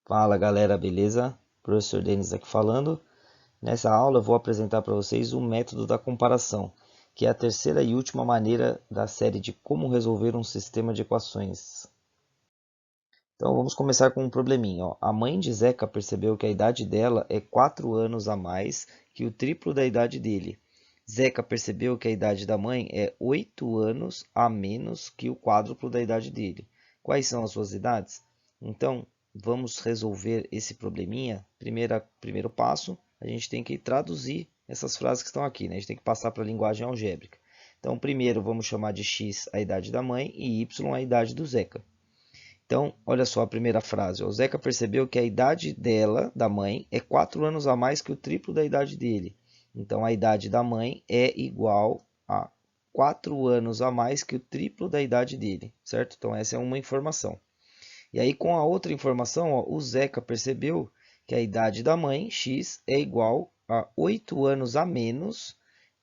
Fala galera, beleza? Professor Denis aqui falando. Nessa aula eu vou apresentar para vocês o método da comparação, que é a terceira e última maneira da série de como resolver um sistema de equações. Então vamos começar com um probleminha. Ó. A mãe de Zeca percebeu que a idade dela é 4 anos a mais que o triplo da idade dele. Zeca percebeu que a idade da mãe é 8 anos a menos que o quádruplo da idade dele. Quais são as suas idades? Então, vamos resolver esse probleminha. Primeiro passo, a gente tem que traduzir essas frases que estão aqui, né? A gente tem que passar para a linguagem algébrica. Então, primeiro vamos chamar de x a idade da mãe e y a idade do Zeca. Então, olha só a primeira frase. O Zeca percebeu que a idade dela, da mãe, é 4 anos a mais que o triplo da idade dele. Então, a idade da mãe é igual a 4 anos a mais que o triplo da idade dele, certo? Então, essa é uma informação. E aí, com a outra informação, ó, o Zeca percebeu que a idade da mãe, x, é igual a 8 anos a menos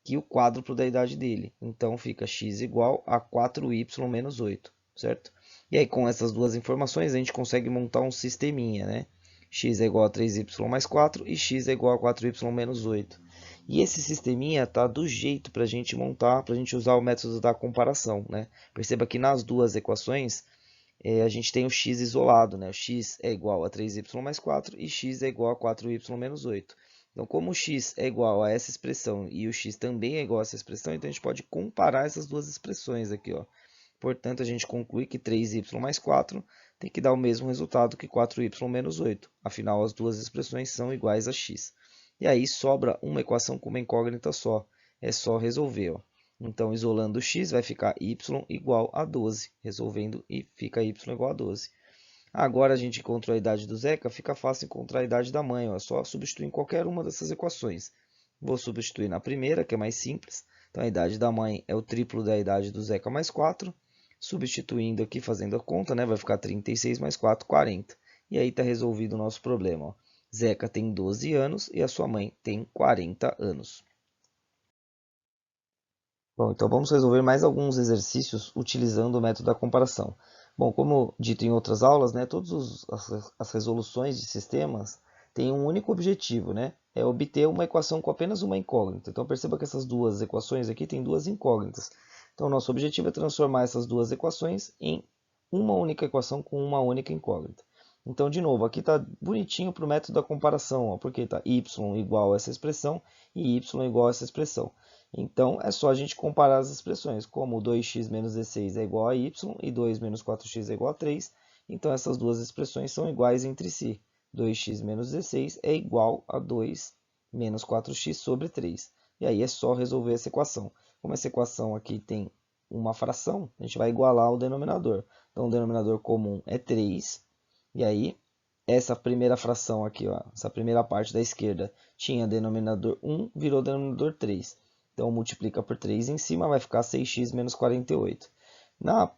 que o quádruplo da idade dele. Então, fica x igual a 4y menos 8, certo? E aí, com essas duas informações, a gente consegue montar um sisteminha, né? X é igual a 3y mais 4 e x é igual a 4y menos 8. E esse sisteminha está do jeito para a gente montar, para a gente usar o método da comparação, né? Perceba que nas duas equações, a gente tem o x isolado, né? O x é igual a 3y mais 4 e x é igual a 4y menos 8. Então, como o x é igual a essa expressão e o x também é igual a essa expressão, então a gente pode comparar essas duas expressões aqui, ó. Portanto, a gente conclui que 3y mais 4 tem que dar o mesmo resultado que 4y menos 8. Afinal, as duas expressões são iguais a x. E aí sobra uma equação com uma incógnita só. É só resolver, ó. Então, isolando o x, vai ficar y igual a 12. Resolvendo, e fica y igual a 12. Agora a gente encontrou a idade do Zeca, fica fácil encontrar a idade da mãe. Ó. É só substituir em qualquer uma dessas equações. Vou substituir na primeira, que é mais simples. Então, a idade da mãe é o triplo da idade do Zeca mais 4. Substituindo aqui, fazendo a conta, né, vai ficar 36 mais 4, 40. E aí está resolvido o nosso problema. Ó. Zeca tem 12 anos e a sua mãe tem 40 anos. Bom, então vamos resolver mais alguns exercícios utilizando o método da comparação. Bom, como dito em outras aulas, né, todas as resoluções de sistemas têm um único objetivo, né, é obter uma equação com apenas uma incógnita. Então perceba que essas duas equações aqui têm duas incógnitas. Então nosso objetivo é transformar essas duas equações em uma única equação com uma única incógnita. Então, de novo, aqui está bonitinho para o método da comparação, ó, porque está y igual a essa expressão e y igual a essa expressão. Então, é só a gente comparar as expressões, como 2x menos 16 é igual a y e 2 menos 4x é igual a 3. Então, essas duas expressões são iguais entre si. 2x menos 16 é igual a 2 menos 4x sobre 3. E aí é só resolver essa equação. Como essa equação aqui tem uma fração, a gente vai igualar o denominador. Então, o denominador comum é 3. E aí, essa primeira fração aqui, ó, essa primeira parte da esquerda, tinha denominador 1, virou denominador 3. Então, multiplica por 3 em cima, vai ficar 6x menos 48.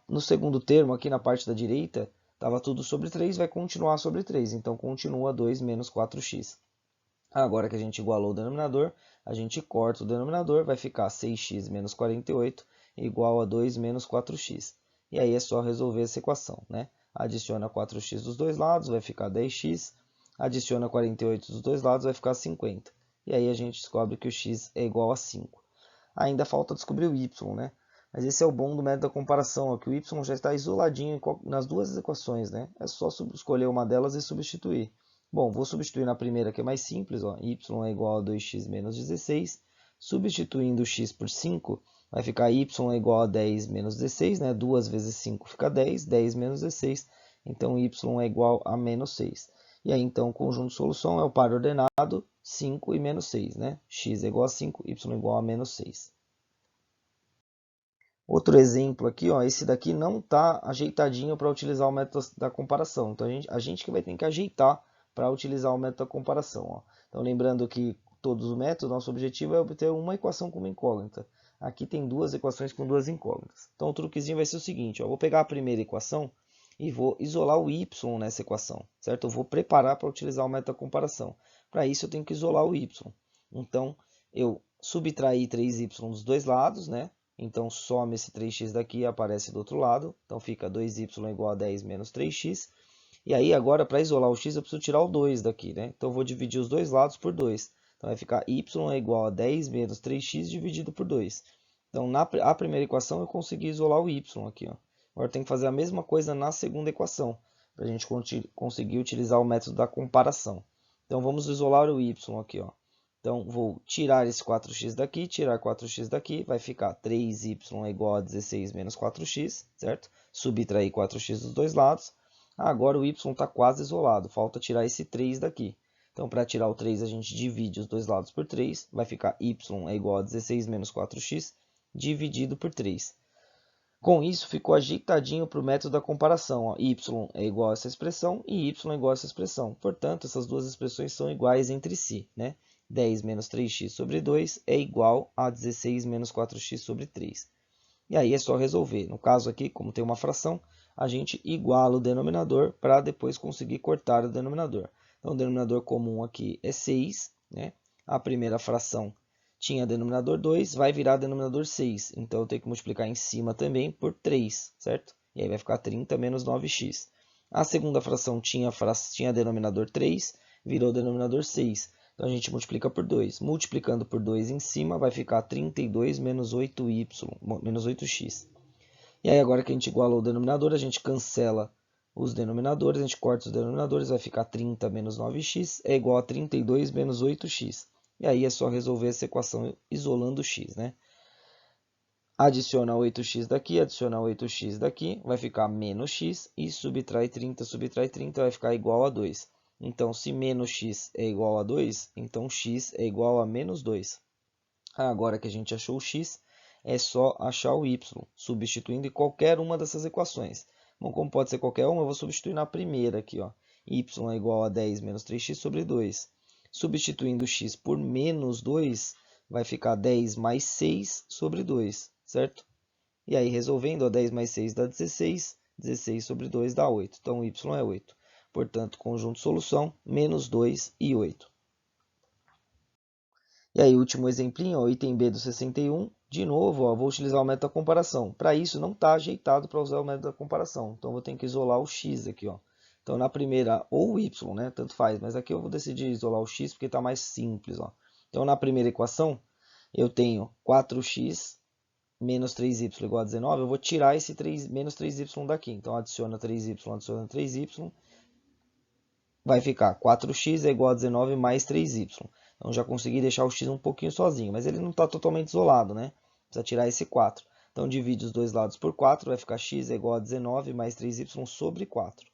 No segundo termo, aqui na parte da direita, estava tudo sobre 3, vai continuar sobre 3. Então, continua 2 menos 4x. Agora que a gente igualou o denominador, a gente corta o denominador, vai ficar 6x menos 48 igual a 2 menos 4x. E aí é só resolver essa equação, né? Adiciona 4x dos dois lados, vai ficar 10x. Adiciona 48 dos dois lados, vai ficar 50. E aí a gente descobre que o x é igual a 5. Ainda falta descobrir o y, né? Mas esse é o bom do método da comparação, ó, que o y já está isoladinho nas duas equações, né? É só escolher uma delas e substituir. Bom, vou substituir na primeira, que é mais simples, ó, y é igual a 2x menos 16. Substituindo o x por 5, vai ficar y é igual a 10 menos 16, né? 2 vezes 5 fica 10, 10 menos 16, então y é igual a menos 6. E aí, então, o conjunto de solução é o par ordenado 5 e menos 6, né? X é igual a 5, y é igual a menos 6. Outro exemplo aqui, ó, esse daqui não está ajeitadinho para utilizar o método da comparação. Então, a gente que vai ter que ajeitar para utilizar o método da comparação. Ó. Então, lembrando que todos os métodos, nosso objetivo é obter uma equação com uma incógnita. Aqui tem duas equações com duas incógnitas. Então, o truquezinho vai ser o seguinte, ó, eu vou pegar a primeira equação e vou isolar o y nessa equação, certo? Eu vou preparar para utilizar o método da comparação. Para isso, eu tenho que isolar o y. Então, eu subtraí 3y dos dois lados, né? Então, some esse 3x daqui e aparece do outro lado. Então, fica 2y igual a 10 menos 3x. E aí agora para isolar o x eu preciso tirar o 2 daqui, né? Então eu vou dividir os dois lados por 2. Então vai ficar y é igual a 10 menos 3x dividido por 2. Então a primeira equação eu consegui isolar o y aqui, ó. Agora tem que fazer a mesma coisa na segunda equação, para a gente conseguir utilizar o método da comparação. Então vamos isolar o y aqui, ó. Então vou tirar esse 4x daqui, tirar 4x daqui, vai ficar 3y é igual a 16 menos 4x, certo? Subtrair 4x dos dois lados. Agora o y está quase isolado, falta tirar esse 3 daqui. Então, para tirar o 3, a gente divide os dois lados por 3. Vai ficar y é igual a 16 menos 4x dividido por 3. Com isso, ficou ajeitadinho para o método da comparação. Ó. Y é igual a essa expressão e y é igual a essa expressão. Portanto, essas duas expressões são iguais entre si. Né? 10 menos 3x sobre 2 é igual a 16 menos 4x sobre 3. E aí é só resolver. No caso aqui, como tem uma fração, a gente iguala o denominador para depois conseguir cortar o denominador. Então, o denominador comum aqui é 6. Né? A primeira fração tinha denominador 2, vai virar denominador 6. Então, eu tenho que multiplicar em cima também por 3, certo? E aí vai ficar 30 menos 9x. A segunda fração tinha denominador 3, virou denominador 6. Então, a gente multiplica por 2. Multiplicando por 2 em cima, vai ficar 32 menos 8x. E aí, agora que a gente igualou o denominador, a gente cancela os denominadores, a gente corta os denominadores, vai ficar 30 menos 9x é igual a 32 menos 8x. E aí é só resolver essa equação isolando o x, né? Adiciona 8x daqui, adiciona 8x daqui, vai ficar menos x e subtrai 30, vai ficar igual a 2. Então, se menos x é igual a 2, então x é igual a menos 2. Agora que a gente achou o x, é só achar o y, substituindo em qualquer uma dessas equações. Bom, como pode ser qualquer uma, eu vou substituir na primeira aqui, ó. Y é igual a 10 menos 3x sobre 2. Substituindo x por menos 2, vai ficar 10 mais 6 sobre 2, certo? E aí, resolvendo, ó, 10 mais 6 dá 16, 16 sobre 2 dá 8. Então, y é 8. Portanto, conjunto solução, menos 2 e 8. E aí, último exemplinho, ó, item B do 61. De novo, ó, vou utilizar o método da comparação. Para isso, não está ajeitado para usar o método da comparação. Então, vou ter que isolar o x aqui, ó. Então, na primeira, ou o y, né? Tanto faz. Mas aqui eu vou decidir isolar o x porque está mais simples, ó. Então, na primeira equação, eu tenho 4x menos 3y igual a 19. Eu vou tirar esse menos 3y daqui. Então, adiciona 3y, adiciona 3y. Vai ficar 4x é igual a 19 mais 3y. Então, já consegui deixar o x um pouquinho sozinho. Mas ele não está totalmente isolado, né? Precisa tirar esse 4. Então, divide os dois lados por 4. Vai ficar x é igual a 19 mais 3y sobre 4.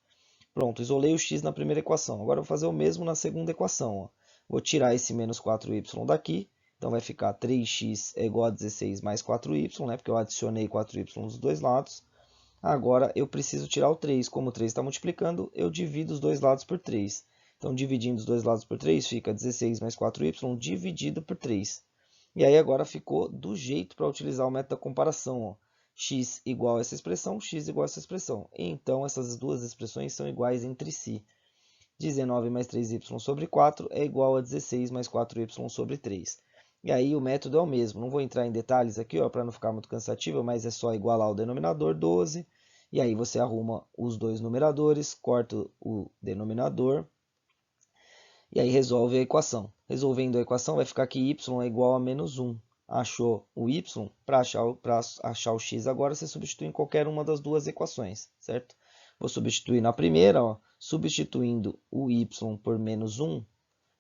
Pronto, isolei o x na primeira equação. Agora eu vou fazer o mesmo na segunda equação. Ó. Vou tirar esse menos 4y daqui. Então vai ficar 3x é igual a 16 mais 4y, né? Porque eu adicionei 4y dos dois lados. Agora eu preciso tirar o 3. Como o 3 está multiplicando, eu divido os dois lados por 3. Então, dividindo os dois lados por 3, fica 16 mais 4y dividido por 3. E aí agora ficou do jeito para utilizar o método da comparação. Ó. X igual a essa expressão, x igual a essa expressão. Então, essas duas expressões são iguais entre si. 19 mais 3y sobre 4 é igual a 16 mais 4y sobre 3. E aí o método é o mesmo. Não vou entrar em detalhes aqui para não ficar muito cansativo, mas é só igualar o denominador, 12. E aí você arruma os dois numeradores, corta o denominador. E aí resolve a equação. Resolvendo a equação, vai ficar que y é igual a menos 1. Achou o y, para achar o x agora, você substitui em qualquer uma das duas equações, certo? Vou substituir na primeira, ó, substituindo o y por menos 1,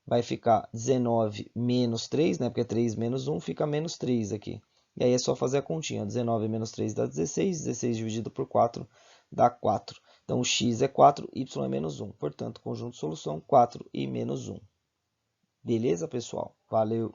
vai ficar 19 menos 3, né? Porque 3 menos 1 fica menos 3 aqui. E aí é só fazer a continha. 19 menos 3 dá 16, 16 dividido por 4 dá 4. Então, o x é 4, y é menos 1. Portanto, conjunto de solução 4 e menos 1. Beleza, pessoal? Valeu!